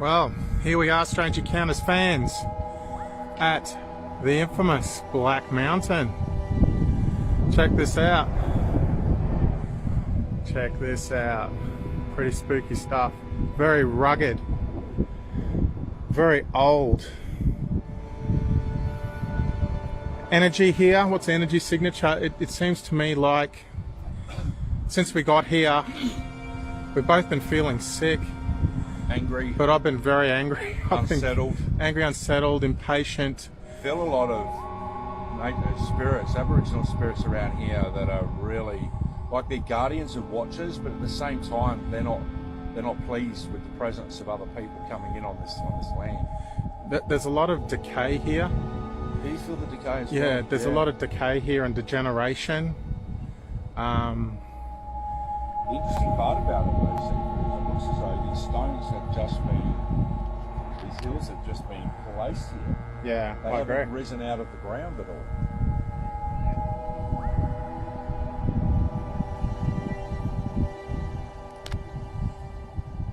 Well, here we are, Strange Encounters fans, at the infamous Black Mountain. Check this out. Check this out. Pretty spooky stuff. Very rugged. Very old. Energy here. What's the energy signature? It seems to me like since we got here, we've both been feeling sick. Angry. But I've been very angry. Unsettled. Angry, unsettled, impatient. Feel a lot of native spirits, Aboriginal spirits around here that are really like they're guardians and watchers, but at the same time they're not pleased with the presence of other people coming in on this land. There's a lot of decay here. Do you feel the decay as well? Yeah, there's a lot of decay here and degeneration. The interesting part about it though, it looks as though these stones have just been, these hills have just been placed here. Yeah, they I haven't agree. risen out of the ground at all.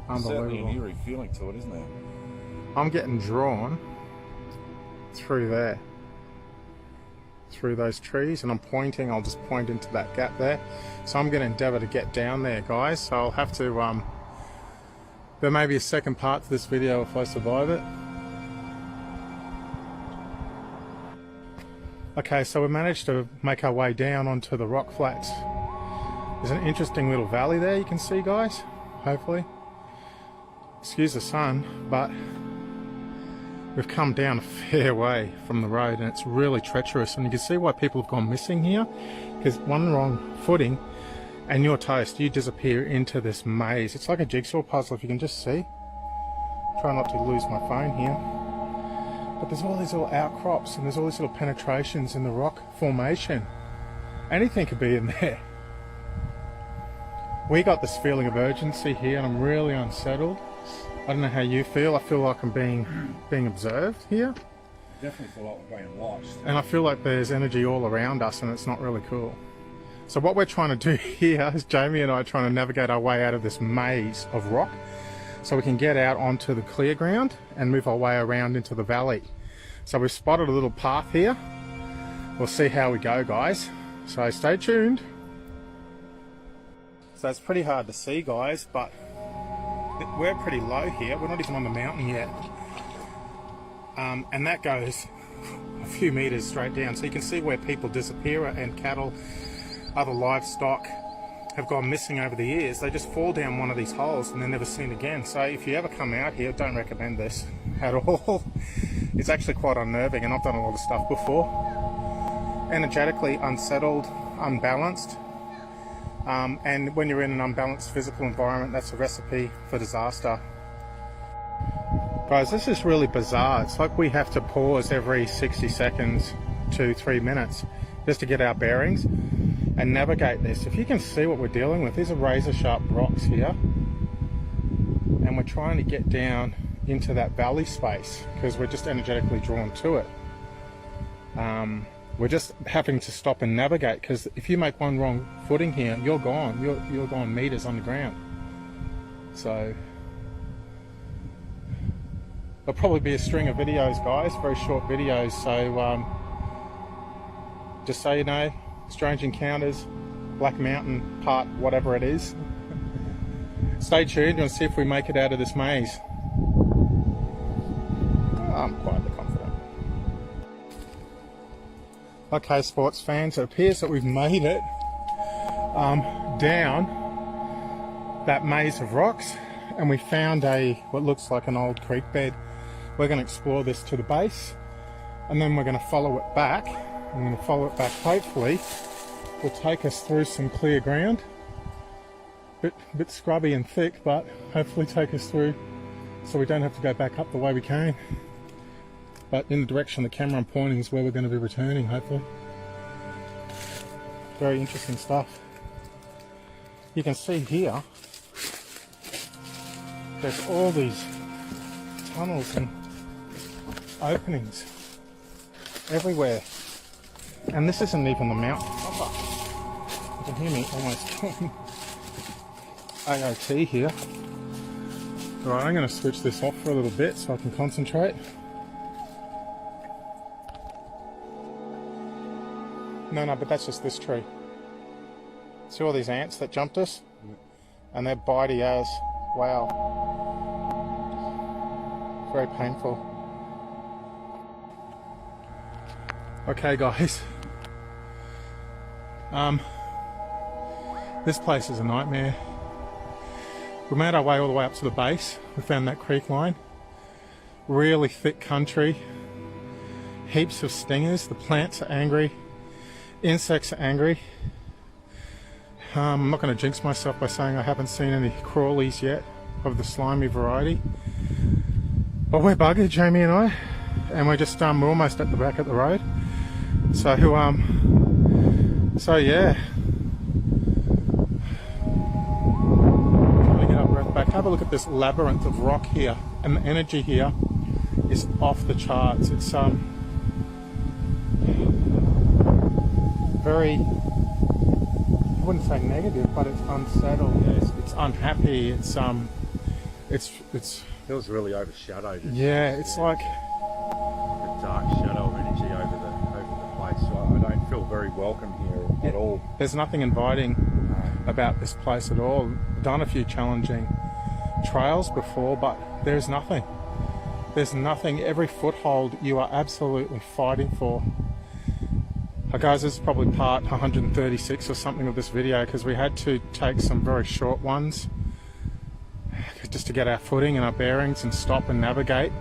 Unbelievable. Certainly an eerie feeling to it, isn't there? I'm getting drawn through there, through those trees, and I'm pointing. I'll just point into that gap there. So I'm going to endeavour to get down there, guys. So I'll have to. There may be a second part to this video if I survive it. Okay, so we managed to make our way down onto the rock flats. There's an interesting little valley there. You can see, guys. Hopefully. Excuse the sun, but we've come down a fair way from the road and it's really treacherous, and you can see why people have gone missing here, because one wrong footing and you're toast. You disappear into this maze. It's like a jigsaw puzzle, if you can just see. Try not to lose my phone here. But there's all these little outcrops and there's all these little penetrations in the rock formation. Anything could be in there. We got this feeling of urgency here and I'm really unsettled. I don't know how you feel. I feel like I'm being observed here. Definitely feel like we're being watched. And I feel like there's energy all around us and it's not really cool. So what we're trying to do here is Jamie and I are trying to navigate our way out of this maze of rock so we can get out onto the clear ground and move our way around into the valley. So we've spotted a little path here. We'll see how we go, guys. So stay tuned. So it's pretty hard to see, guys, but we're pretty low here. We're not even on the mountain yet. And that goes a few meters straight down. So you can see where people disappear and cattle, other livestock have gone missing over the years. They just fall down one of these holes and they're never seen again. So if you ever come out here, don't recommend this at all. It's actually quite unnerving, and I've done a lot of stuff before. Energetically unsettled, unbalanced. And when you're in an unbalanced physical environment, that's a recipe for disaster. Guys, this is really bizarre. It's like we have to pause every 60 seconds to 3 minutes just to get our bearings and navigate this. If you can see what we're dealing with, these are razor sharp rocks here. And we're trying to get down into that valley space because we're just energetically drawn to it. We're just having to stop and navigate, because if you make one wrong footing here, you're gone. You're gone meters underground. So there'll probably be a string of videos, guys, very short videos. So just so you know, Strange Encounters, Black Mountain part, whatever it is. Stay tuned and see if we make it out of this maze. I'm quietly confident. Okay, sports fans, it appears that we've made it down that maze of rocks, and we found what looks like an old creek bed. We're going to explore this to the base, and then we're going to follow it back. I'm going to follow it back, hopefully will take us through some clear ground. Bit scrubby and thick, but hopefully take us through so we don't have to go back up the way we came. But in the direction the camera I'm pointing is where we're going to be returning, hopefully. Very interesting stuff. You can see here, there's all these tunnels and openings everywhere. And this isn't even the mountain proper. You can hear me almost doing AOT here. Right, I'm going to switch this off for a little bit so I can concentrate. No, but that's just this tree. See all these ants that jumped us? And they're bitey as, wow. Very painful. Okay guys. This place is a nightmare. We made our way all the way up to the base. We found that creek line. Really thick country. Heaps of stingers. The plants are angry. Insects are angry. I'm not going to jinx myself by saying I haven't seen any crawlies yet of the slimy variety. But we're buggered, Jamie and I. And we're just, we're almost at the back of the road. So yeah. Back. Have a look at this labyrinth of rock here, and the energy here is off the charts. It's very, I wouldn't say negative, but it's unsettled. It's unhappy. It's feels really overshadowed. Yeah, it's like a dark shadow of energy over the place. So I don't feel very welcome here at all. There's nothing inviting about this place at all. I've done a few challenging trails before, but there's nothing. There's nothing. Every foothold you are absolutely fighting for. Guys, this is probably part 136 or something of this video, because we had to take some very short ones just to get our footing and our bearings and stop and navigate.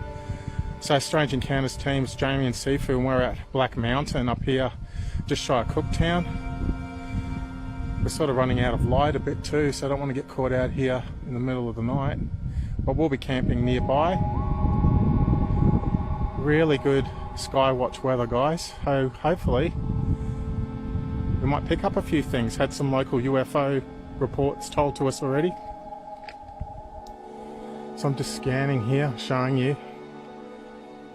So Strange Encounters teams, Jamie and Sifu, and we're at Black Mountain up here just shy of Cooktown. We're sort of running out of light a bit too, so I don't want to get caught out here in the middle of the night. But we'll be camping nearby. Really good Skywatch weather, guys. So hopefully we might pick up a few things. Had some local UFO reports told to us already. So I'm just scanning here, showing you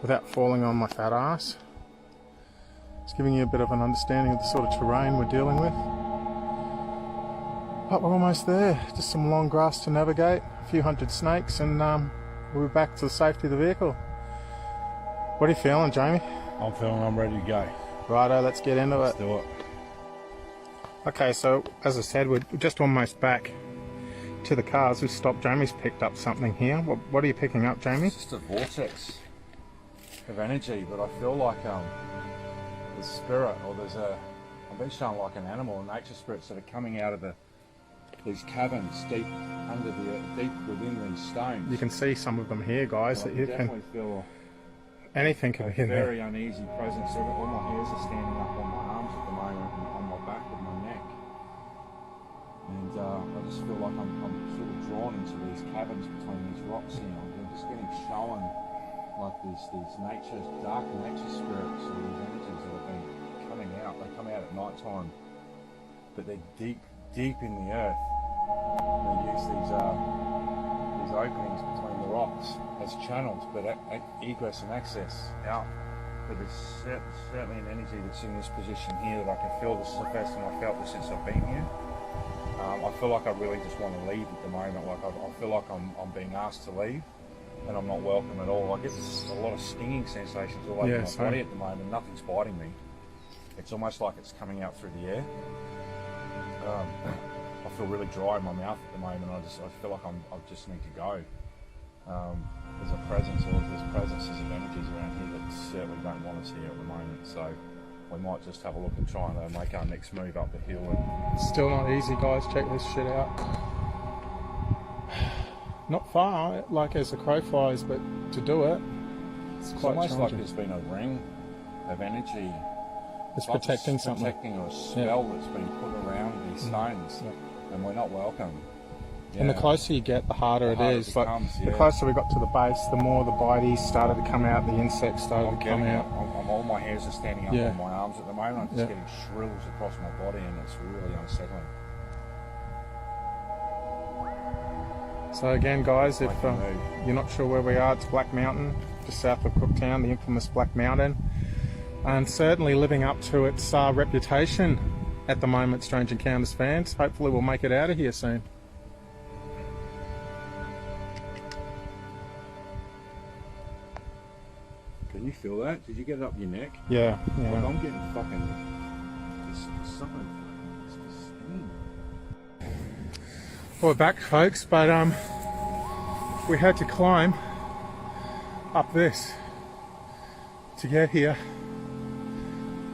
without falling on my fat ass. Just giving you a bit of an understanding of the sort of terrain we're dealing with. But we're almost there. Just some long grass to navigate, a few hundred snakes, and we'll be back to the safety of the vehicle. What are you feeling, Jamie? I'm feeling I'm ready to go. Righto, let's get into it. Let's do it. Okay, so as I said, we're just almost back to the cars. We've stopped. Jamie's picked up something here. What are you picking up, Jamie? It's just a vortex of energy, but I feel like the spirit, or I've been shown like an animal, or nature spirits that are coming out of these caverns deep under deep within these stones. You can see some of them here, guys. That you definitely feel anything could be in there. Very uneasy presence. All my hairs are standing up on my arms at the moment, and on my back and my neck. And I just feel like I'm sort of drawn into these caverns between these rocks here. I'm just getting shown like these dark nature spirits, or these energies that have been coming out. They come out at night time, but they're deep in the earth. They use these openings between the rocks as channels, but egress and access out. But there's certainly an energy that's in this position here that I can feel. This is the first time I've felt this since I've been here. I feel like I really just want to leave at the moment. Like I feel like I'm being asked to leave, and I'm not welcome at all. I get a lot of stinging sensations all over my body at the moment. Nothing's biting me. It's almost like it's coming out through the air. I feel really dry in my mouth at the moment. I feel like I just need to go. There's a presence, or there's presences of energies around here that certainly don't want us here at the moment. So we might just have a look and try and make our next move up the hill. It's still not easy, guys. Check this shit out. Not far, like as the crow flies, but to do it, it's quite almost challenging. like there's been a ring of energy. It's protecting something. Protecting a spell that's been put around these stones, and we're not welcome. Yeah. And the closer you get, the harder it is. But the closer we got to the base, the more the bites started to come out, the insects started to come out. All my hairs are standing up on my arms at the moment. I'm just getting shrills across my body, and it's really unsettling. So again, guys, if you're not sure where we are, it's Black Mountain, just south of Cooktown, the infamous Black Mountain. and certainly living up to its reputation at the moment, Strange Encounters fans. Hopefully we'll make it out of here soon. Can you feel that? Did you get it up your neck? Yeah, Like, yeah. I'm getting fucking... There's something... It's just stinging. Well, we're back, folks, but we had to climb up this to get here.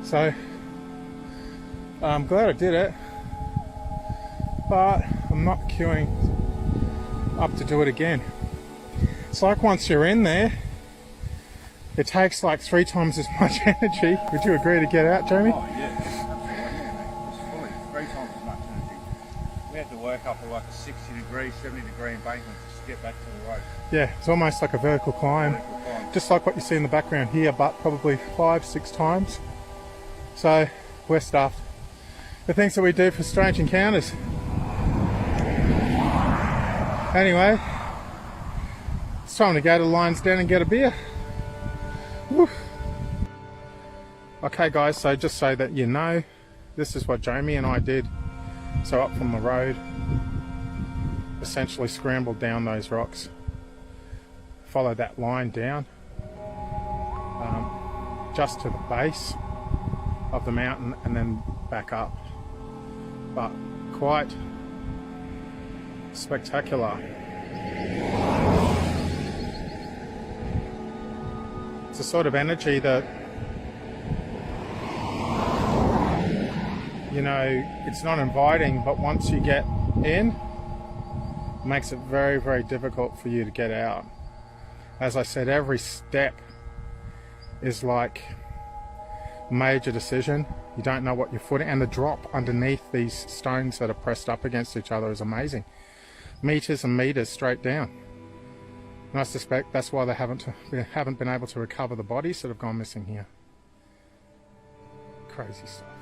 So I'm glad I did it, but I'm not queuing up to do it again. It's like once you're in there, it takes like 3 times as much energy. Would you agree to get out, Jamie? Oh, yeah. It's fully 3 times as much energy. We had to work up like a 60 degree, 70 degree embankment just to get back to the road. Yeah, it's almost like a vertical climb. Just like what you see in the background here, but probably 5-6 times. So we're stuffed. The things that we do for Strange Encounters. Anyway, it's time to go to Lions Den and get a beer. Woo. Okay guys, so just so that you know, this is what Jamie and I did. So up from the road, essentially scrambled down those rocks. Follow that line down just to the base of the mountain and then back up, but quite spectacular. It's a sort of energy that, you know, it's not inviting, but once you get in, it makes it very, very difficult for you to get out. As I said, every step is like a major decision. You don't know what you're footing, and the drop underneath these stones that are pressed up against each other is amazing. Meters and meters straight down. And I suspect that's why they haven't been able to recover the bodies that have gone missing here. Crazy stuff.